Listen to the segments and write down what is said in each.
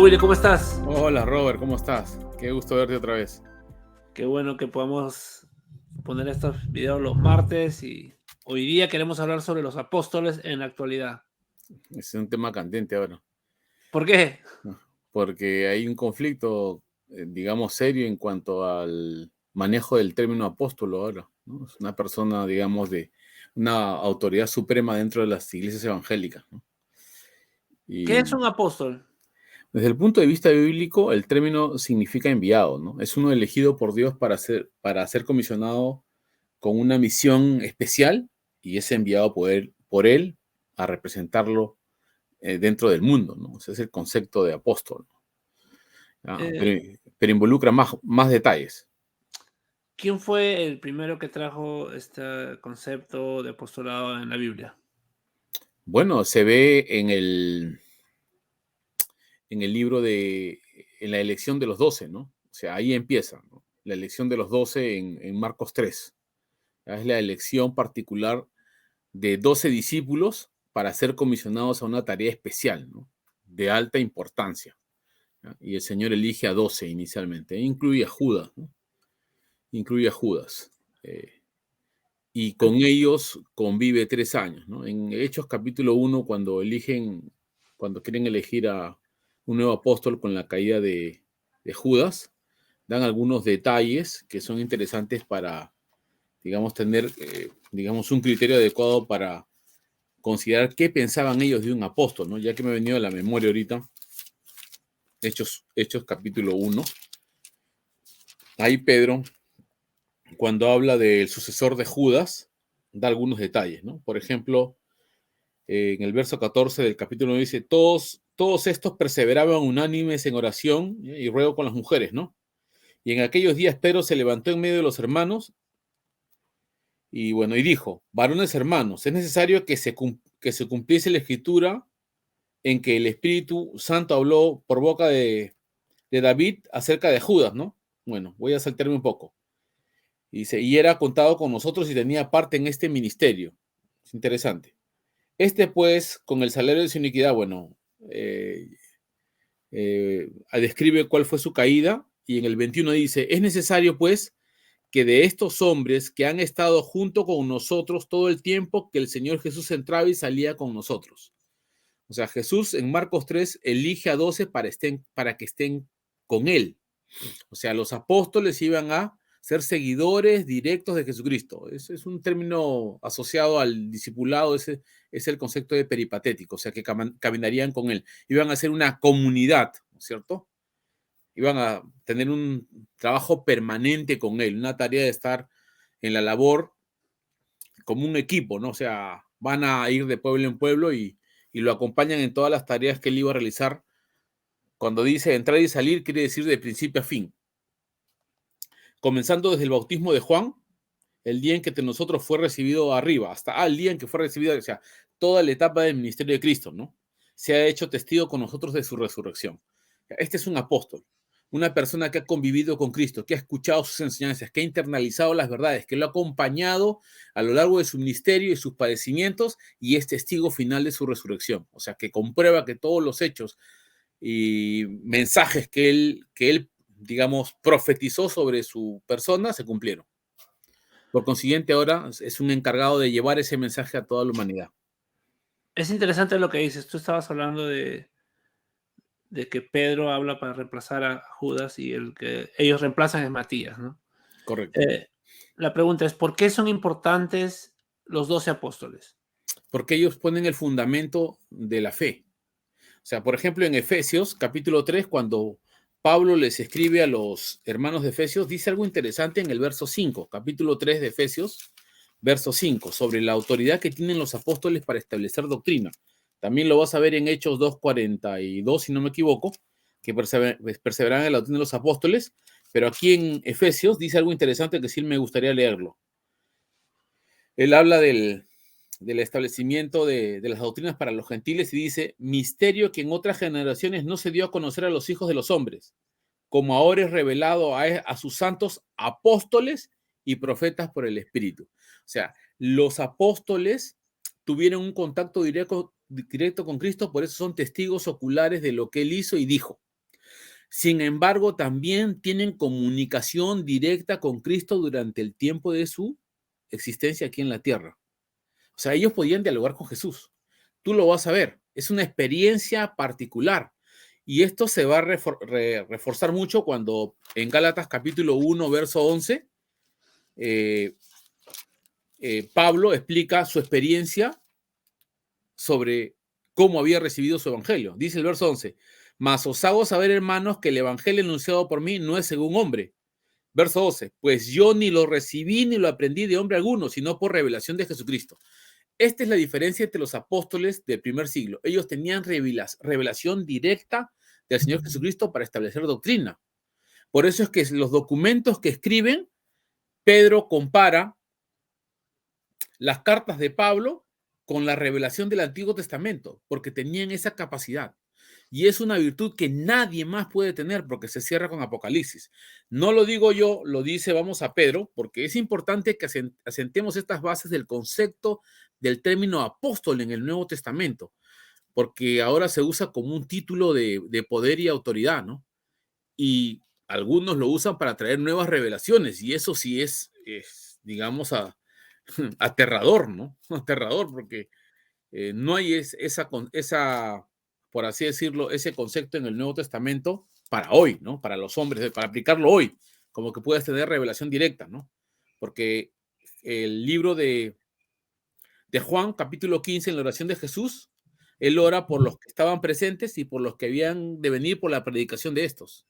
Willy, ¿cómo estás? Hola Robert, ¿cómo estás? Qué gusto verte otra vez. Qué bueno que podamos poner estos videos los martes y hoy día queremos hablar sobre los apóstoles en la actualidad. Es un tema candente ahora, ¿Por qué? ¿no? Porque hay un conflicto, digamos, serio en cuanto al manejo del término apóstolo ahora, ¿no? Es una persona, digamos, de una autoridad suprema dentro de las iglesias evangélicas, ¿no? ¿Qué es Y un apóstol? desde el punto de vista bíblico, el término significa enviado, ¿no? Es uno elegido por Dios para ser comisionado con una misión especial y es enviado por él a representarlo dentro del mundo, ¿no? Ese es el concepto de apóstol, ¿no? Eh, Pero involucra más detalles. ¿Quién fue el primero que trajo este concepto de apostolado en la Biblia? Bueno, se ve en el libro en la elección de los 12, ¿no? O sea, ahí empieza, ¿no? La elección de los 12 en Marcos 3. Es la elección particular de 12 discípulos para ser comisionados a una tarea especial, ¿no? De alta importancia, ¿ya? Y el Señor elige a 12 inicialmente, incluye a Judas, ¿no? Incluye a Judas. Eh, y con ellos convive 3 años, ¿no? En Hechos capítulo 1, cuando quieren elegir a un nuevo apóstol con la caída de Judas, dan algunos detalles que son interesantes para, digamos, tener, digamos, un criterio adecuado para considerar qué pensaban ellos de un apóstol, ¿no? Ya que me ha venido a la memoria ahorita, Hechos capítulo 1, ahí Pedro, cuando habla del sucesor de Judas, da algunos detalles, ¿no? Por ejemplo, en el verso 14 del capítulo 1 dice, todos estos perseveraban unánimes en oración y ruego con las mujeres, ¿no? Y en aquellos días Pedro se levantó en medio de los hermanos y bueno, y dijo, varones hermanos, es necesario que se cumpliese la escritura en que el Espíritu Santo habló por boca de David acerca de Judas, ¿no? Bueno, voy a saltarme un poco. Dice, y era contado con nosotros y tenía parte en este ministerio. Es interesante. Pues, con el salario de su iniquidad, bueno, describe cuál fue su caída y en el 21 dice, es necesario pues que de estos hombres que han estado junto con nosotros todo el tiempo que el Señor Jesús entraba y salía con nosotros. O sea, Jesús en Marcos 3 elige a 12 para que estén con él. O sea, los apóstoles iban a ser seguidores directos de Jesucristo. Ese es un término asociado al discipulado, ese es el concepto de peripatético, o sea, que caminarían con él. Iban a ser una comunidad, ¿no es cierto? Iban a tener un trabajo permanente con él, una tarea de estar en la labor como un equipo, ¿no? O sea, van a ir de pueblo en pueblo y lo acompañan en todas las tareas que él iba a realizar. Cuando dice entrar y salir, quiere decir de principio a fin. Comenzando desde el bautismo de Juan, el día en que de nosotros fue recibido arriba, hasta el día en que fue recibido, o sea, toda la etapa del ministerio de Cristo, ¿no? Se ha hecho testigo con nosotros de su resurrección. Este es un apóstol, una persona que ha convivido con Cristo, que ha escuchado sus enseñanzas, que ha internalizado las verdades, que lo ha acompañado a lo largo de su ministerio y sus padecimientos y es testigo final de su resurrección. O sea, que comprueba que todos los hechos y mensajes que él, digamos, profetizó sobre su persona se cumplieron. Por consiguiente, ahora es un encargado de llevar ese mensaje a toda la humanidad. Es interesante lo que dices. Tú estabas hablando de que Pedro habla para reemplazar a Judas y el que ellos reemplazan es Matías, ¿no? Correcto. Eh, la pregunta es, ¿por qué son importantes los 12 apóstoles? Porque ellos ponen el fundamento de la fe. O sea, por ejemplo, en Efesios capítulo 3, cuando Pablo les escribe a los hermanos de Efesios, dice algo interesante en el verso 5, capítulo 3 de Efesios, verso 5, sobre la autoridad que tienen los apóstoles para establecer doctrina. También lo vas a ver en Hechos 2:42, si no me equivoco, que perseveran en la doctrina de los apóstoles, pero aquí en Efesios dice algo interesante que sí me gustaría leerlo. Él habla del establecimiento de las doctrinas para los gentiles y dice, misterio que en otras generaciones no se dio a conocer a los hijos de los hombres, como ahora es revelado a sus santos apóstoles y profetas por el Espíritu. O sea, los apóstoles tuvieron un contacto directo con Cristo, por eso son testigos oculares de lo que él hizo y dijo. Sin embargo, también tienen comunicación directa con Cristo durante el tiempo de su existencia aquí en la tierra. O sea, ellos podían dialogar con Jesús. Tú lo vas a ver. Es una experiencia particular. Y esto se va a reforzar mucho cuando en Gálatas capítulo 1, verso 11, Pablo explica su experiencia sobre cómo había recibido su evangelio. Dice el verso 11, mas os hago saber, hermanos, que el evangelio anunciado por mí no es según hombre. Verso 12, pues yo ni lo recibí ni lo aprendí de hombre alguno, sino por revelación de Jesucristo. Esta es la diferencia entre los apóstoles del primer siglo. Ellos tenían revelación directa del Señor Jesucristo para establecer doctrina. Por eso es que los documentos que escriben, Pedro compara las cartas de Pablo con la revelación del Antiguo Testamento, porque tenían esa capacidad. Y es una virtud que nadie más puede tener porque se cierra con Apocalipsis. No lo digo yo, lo dice, vamos a Pedro, porque es importante que asentemos estas bases del concepto del término apóstol en el Nuevo Testamento, porque ahora se usa como un título de poder y autoridad, ¿no? Y algunos lo usan para traer nuevas revelaciones, y eso sí es digamos, aterrador, ¿no? Aterrador, porque no hay esa, por así decirlo, ese concepto en el Nuevo Testamento para hoy, ¿no? Para los hombres, para aplicarlo hoy, como que puedas tener revelación directa, ¿no? Porque el libro de Juan, capítulo 15, en la oración de Jesús, él ora por los que estaban presentes y por los que habían de venir por la predicación de estos.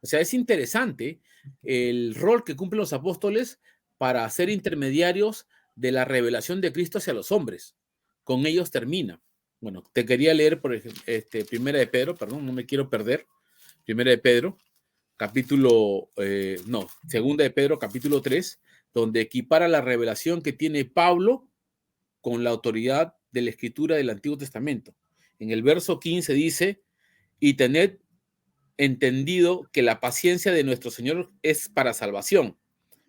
O sea, es interesante el rol que cumplen los apóstoles para ser intermediarios de la revelación de Cristo hacia los hombres. Con ellos termina. Bueno, te quería leer, por ejemplo, Primera de Pedro, perdón, no me quiero perder. Primera de Pedro, Segunda de Pedro, capítulo 3, donde equipara la revelación que tiene Pablo con la autoridad de la escritura del Antiguo Testamento. En el verso 15 dice, y tened entendido que la paciencia de nuestro Señor es para salvación,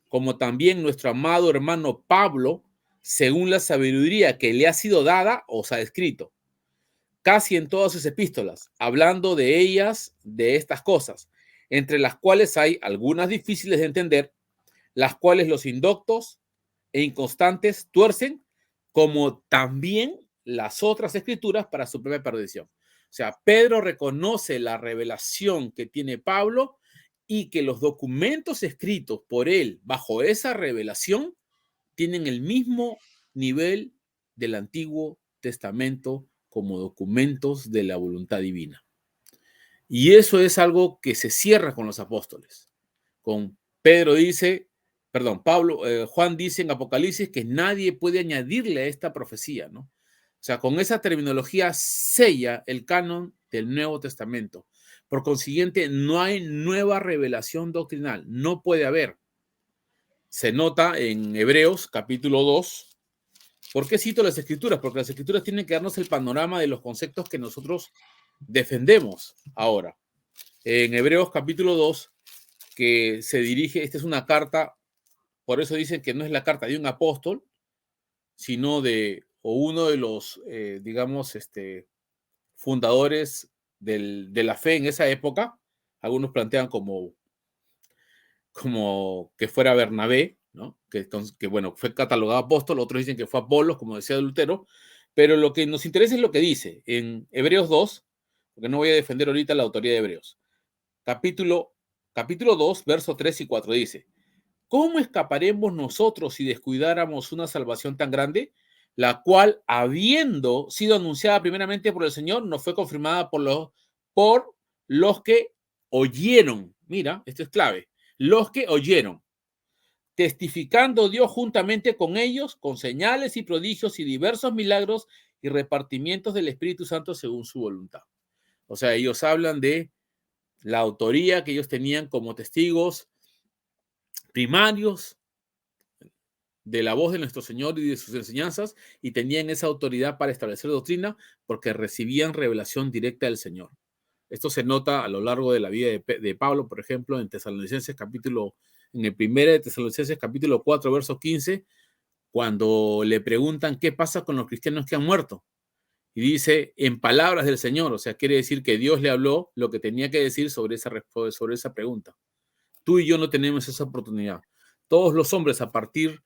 como también nuestro amado hermano Pablo, según la sabiduría que le ha sido dada, os ha escrito, casi en todas sus epístolas, hablando de ellas, de estas cosas, entre las cuales hay algunas difíciles de entender, las cuales los indoctos e inconstantes tuercen, como también las otras escrituras para su propia perdición. O sea, Pedro reconoce la revelación que tiene Pablo y que los documentos escritos por él bajo esa revelación tienen el mismo nivel del Antiguo Testamento como documentos de la voluntad divina. Y eso es algo que se cierra con los apóstoles. Juan dice en Apocalipsis que nadie puede añadirle a esta profecía, ¿no? O sea, con esa terminología sella el canon del Nuevo Testamento. Por consiguiente, no hay nueva revelación doctrinal, no puede haber. Se nota en Hebreos capítulo 2. ¿Por qué cito las Escrituras? Porque las Escrituras tienen que darnos el panorama de los conceptos que nosotros defendemos ahora. En Hebreos capítulo 2, que se dirige, esta es una carta, por eso dicen que no es la carta de un apóstol, sino o uno de los, fundadores de la fe en esa época. Algunos plantean como que fuera Bernabé, ¿no? Que bueno, fue catalogado apóstol, otros dicen que fue Apolos, como decía Lutero, pero lo que nos interesa es lo que dice en Hebreos 2, porque no voy a defender ahorita la autoría de Hebreos. Capítulo 2, versos 3 y 4 dice, ¿cómo escaparemos nosotros si descuidáramos una salvación tan grande, la cual, habiendo sido anunciada primeramente por el Señor, nos fue confirmada por los que oyeron? Mira, esto es clave. Los que oyeron, testificando Dios juntamente con ellos, con señales y prodigios y diversos milagros y repartimientos del Espíritu Santo según su voluntad. O sea, ellos hablan de la autoría que ellos tenían como testigos primarios de la voz de nuestro Señor y de sus enseñanzas, y tenían esa autoridad para establecer doctrina porque recibían revelación directa del Señor. Esto se nota a lo largo de la vida de Pablo, por ejemplo, en el primero de Tesalonicenses capítulo 4, verso 15, cuando le preguntan qué pasa con los cristianos que han muerto. Y dice, en palabras del Señor, o sea, quiere decir que Dios le habló lo que tenía que decir sobre esa pregunta. Tú y yo no tenemos esa oportunidad. Todos los hombres, a partir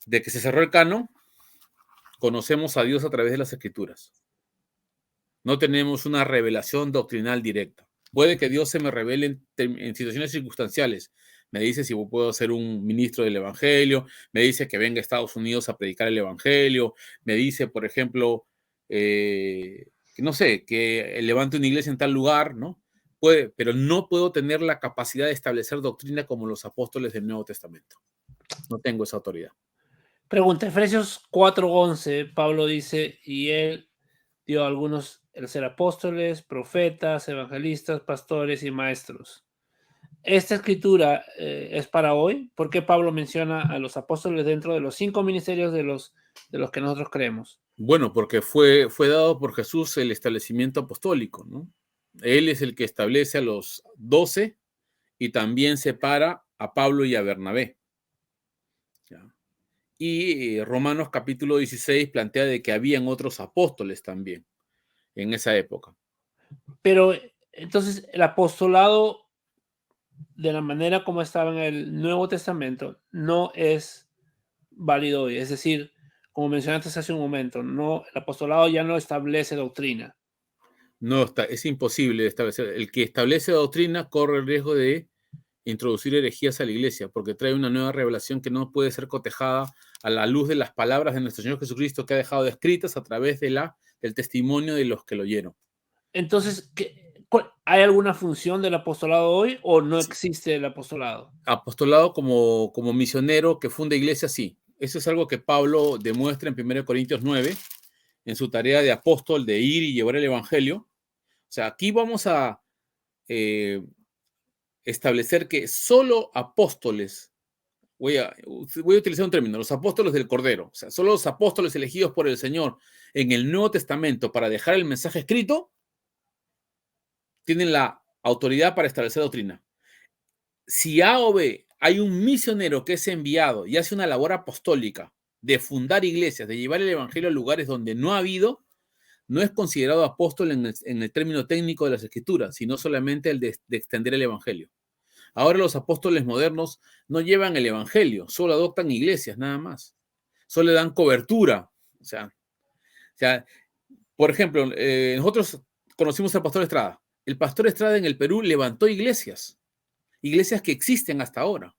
de que se cerró el canon, conocemos a Dios a través de las Escrituras. No tenemos una revelación doctrinal directa. Puede que Dios se me revele en situaciones circunstanciales. Me dice si puedo ser un ministro del Evangelio, me dice que venga a Estados Unidos a predicar el Evangelio, me dice, por ejemplo, que no sé, que levante una iglesia en tal lugar, ¿no? Puede, pero no puedo tener la capacidad de establecer doctrina como los apóstoles del Nuevo Testamento. No tengo esa autoridad. Pregunta, Efesios 4:11, Pablo dice, y él dio a algunos el ser apóstoles, profetas, evangelistas, pastores y maestros. ¿Esta escritura es para hoy? ¿Por qué Pablo menciona a los apóstoles dentro de los 5 ministerios de los que nosotros creemos? Bueno, porque fue dado por Jesús el establecimiento apostólico, ¿no? Él es el que establece a los 12 y también separa a Pablo y a Bernabé. ¿Ya? Y Romanos capítulo 16 plantea de que habían otros apóstoles también en esa época. Pero entonces el apostolado, de la manera como estaba en el Nuevo Testamento, no es válido hoy. Es decir, como mencionaste hace un momento, no, el apostolado ya no establece doctrina. No está, es imposible establecer. El que establece doctrina corre el riesgo de introducir herejías a la iglesia, porque trae una nueva revelación que no puede ser cotejada a la luz de las palabras de nuestro Señor Jesucristo, que ha dejado escritas a través del testimonio de los que lo oyeron. Entonces, ¿hay alguna función del apostolado hoy o no Sí. existe el apostolado? Apostolado como misionero que funda iglesias, sí. Eso es algo que Pablo demuestra en 1 Corintios 9, en su tarea de apóstol, de ir y llevar el evangelio. O sea, aquí vamos a establecer que solo apóstoles, voy a utilizar un término, los apóstoles del Cordero, o sea, solo los apóstoles elegidos por el Señor en el Nuevo Testamento para dejar el mensaje escrito, tienen la autoridad para establecer doctrina. Si A o B hay un misionero que es enviado y hace una labor apostólica de fundar iglesias, de llevar el evangelio a lugares donde no ha habido, no es considerado apóstol en el término técnico de las escrituras, sino solamente el de extender el evangelio. Ahora los apóstoles modernos no llevan el evangelio, solo adoptan iglesias, nada más. Solo le dan cobertura. O sea por ejemplo, nosotros conocimos al pastor Estrada. El pastor Estrada en el Perú levantó iglesias que existen hasta ahora.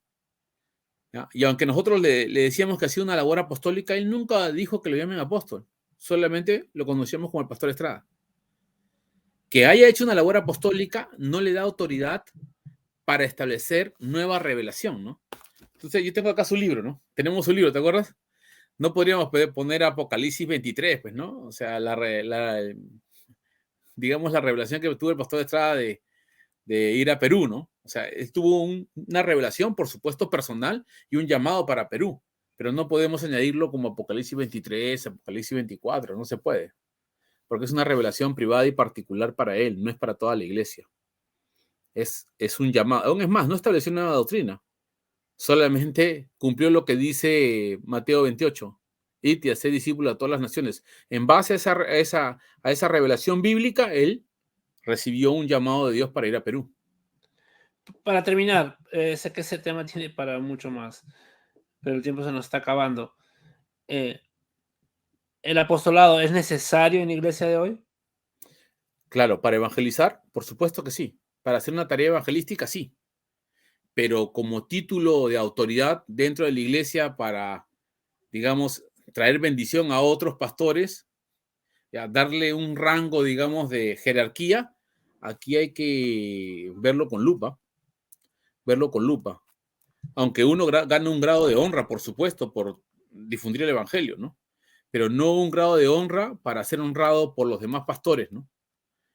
¿Ya? Y aunque nosotros le decíamos que hacía una labor apostólica, él nunca dijo que lo llamen apóstol. Solamente lo conocíamos como el pastor Estrada. Que haya hecho una labor apostólica no le da autoridad para establecer nueva revelación, ¿no? Entonces, yo tengo acá su libro, ¿no? Tenemos su libro, ¿te acuerdas? No podríamos poner Apocalipsis 23, pues, ¿no? O sea, digamos, la revelación que tuvo el pastor Estrada de ir a Perú, ¿no? O sea, él tuvo una revelación, por supuesto, personal y un llamado para Perú, pero no podemos añadirlo como Apocalipsis 23, Apocalipsis 24, no se puede, porque es una revelación privada y particular para él, no es para toda la iglesia. Es un llamado, aún es más, no estableció nueva doctrina, solamente cumplió lo que dice Mateo 28, id y haced discípulos a todas las naciones. En base a esa revelación bíblica, él recibió un llamado de Dios para ir a Perú. Para terminar, sé que ese tema tiene para mucho más, pero el tiempo se nos está acabando. ¿El apostolado es necesario en la iglesia de hoy? Claro, para evangelizar, por supuesto que sí. Para hacer una tarea evangelística, sí. Pero como título de autoridad dentro de la iglesia para, digamos, traer bendición a otros pastores, ya, darle un rango, digamos, de jerarquía, aquí hay que verlo con lupa. Verlo con lupa. Aunque uno gana un grado de honra, por supuesto, por difundir el evangelio, ¿no? Pero no un grado de honra para ser honrado por los demás pastores, ¿no?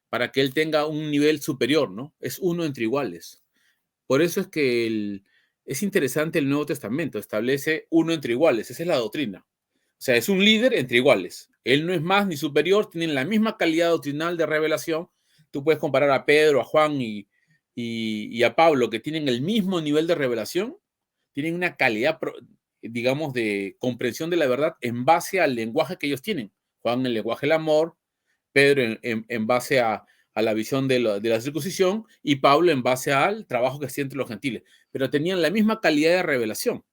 Para que él tenga un nivel superior, ¿no? Es uno entre iguales. Por eso es que es interesante el Nuevo Testamento, establece uno entre iguales, esa es la doctrina. O sea, es un líder entre iguales. Él no es más ni superior, tienen la misma calidad doctrinal de revelación. Tú puedes comparar a Pedro, a Juan y a Pablo, que tienen el mismo nivel de revelación, tienen una calidad, digamos, de comprensión de la verdad en base al lenguaje que ellos tienen. Juan en el lenguaje del amor, Pedro en base a la visión de la circuncisión y Pablo en base al trabajo que hacía entre los gentiles. Pero tenían la misma calidad de revelación.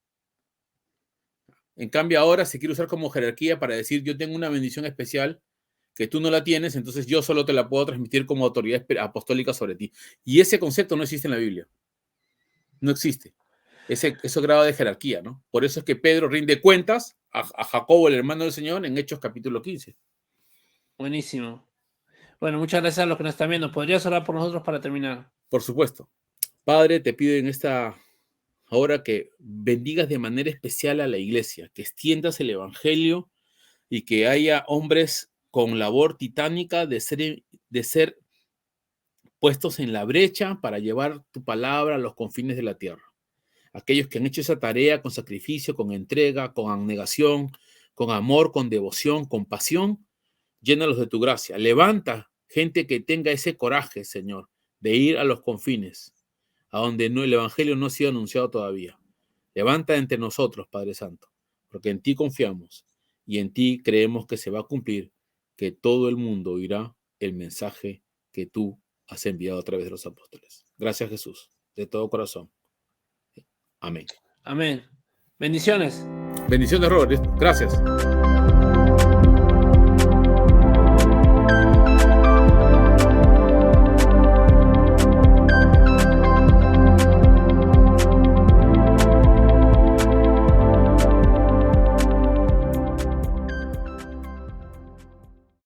En cambio, ahora se quiere usar como jerarquía para decir yo tengo una bendición especial que tú no la tienes, entonces yo solo te la puedo transmitir como autoridad apostólica sobre ti. Y ese concepto no existe en la Biblia. No existe. Ese grado de jerarquía, ¿no? Por eso es que Pedro rinde cuentas a Jacobo, el hermano del Señor, en Hechos capítulo 15. Buenísimo. Bueno, muchas gracias a los que nos están viendo. ¿Podrías orar por nosotros para terminar? Por supuesto. Padre, te pido en esta hora que bendigas de manera especial a la iglesia, que extiendas el evangelio y que haya hombres con labor titánica de ser puestos en la brecha para llevar tu palabra a los confines de la tierra. Aquellos que han hecho esa tarea con sacrificio, con entrega, con abnegación, con amor, con devoción, con pasión, llénalos de tu gracia. Levanta gente que tenga ese coraje, Señor, de ir a los confines, a donde el evangelio no ha sido anunciado todavía. Levanta entre nosotros, Padre Santo, porque en ti confiamos y en ti creemos que se va a cumplir, que todo el mundo oirá el mensaje que tú has enviado a través de los apóstoles. Gracias, Jesús, de todo corazón. Amén. Amén. Bendiciones. Bendiciones, Robert. Gracias.